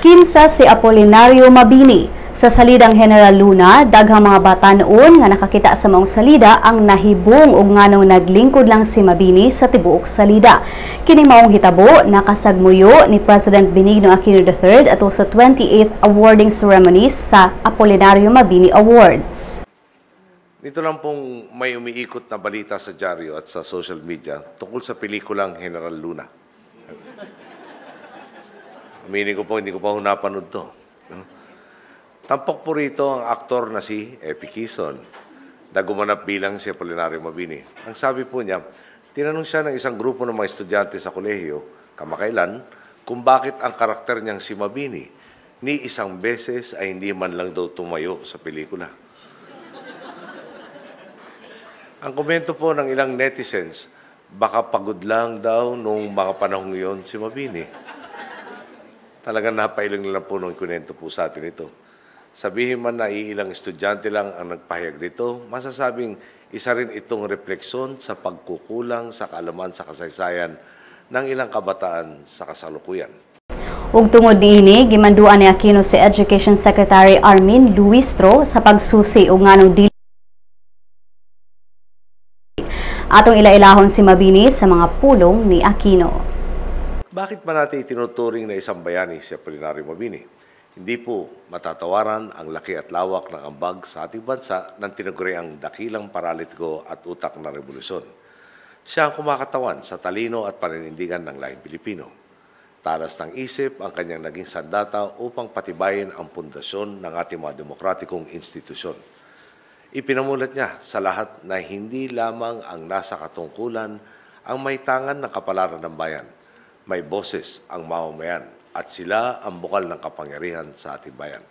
Kinsa si Apolinario Mabini. Sa salidang General Luna, daghang mga bata noon nga nakakita sa maong salida ang nahibong ug nganong naglingkod lang si Mabini sa tibuok salida. Kini maong hitabo nakasagmuyo ni President Benigno Aquino III ato sa 28th awarding ceremony sa Apolinario Mabini Awards. Dito lang pong may umiikot na balita sa dyaryo at sa social media tungkol sa pelikulang General Luna. Aminin ko po, hindi ko pa napanood to. Tampok po rito ang aktor na si Epi Quezon na gumanap bilang si Apolinario Mabini. Ang sabi po niya, tinanong siya ng isang grupo ng mga estudyante sa kolehiyo, kamakailan, kung bakit ang karakter niyang si Mabini ni isang beses ay hindi man lang daw tumayo sa pelikula. Ang komento po ng ilang netizens, baka pagod lang daw nung mga panahong iyon si Mabini. Talagang napailang lang po nung kunento po sa atin ito. Sabihin man na iilang estudyante lang ang nagpahayag dito, masasabing isa rin itong refleksyon sa pagkukulang sa kaalaman sa kasaysayan ng ilang kabataan sa kasalukuyan. Ug tungod niini, gimanduan ni Aquino si Education Secretary Armin Luistro sa pagsusi ug nganong dili atong ilailahon si Mabini sa mga pulong ni Aquino. Bakit ba natin itinuturing na isang bayani si Apolinario Mabini? Hindi po matatawaran ang laki at lawak ng ambag sa ating bansa ng tinaguriang dakilang paralitiko at utak na revolusyon. Siya ang kumakatawan sa talino at paninindigan ng lahing Pilipino. Talas ng isip ang kanyang naging sandata upang patibayin ang pundasyon ng ating mga demokratikong institusyon. Ipinamulat niya sa lahat na hindi lamang ang nasa katungkulan ang may tangan ng kapalaran ng bayan. May boses ang mamamayan at sila ang bukal ng kapangyarihan sa ating bayan.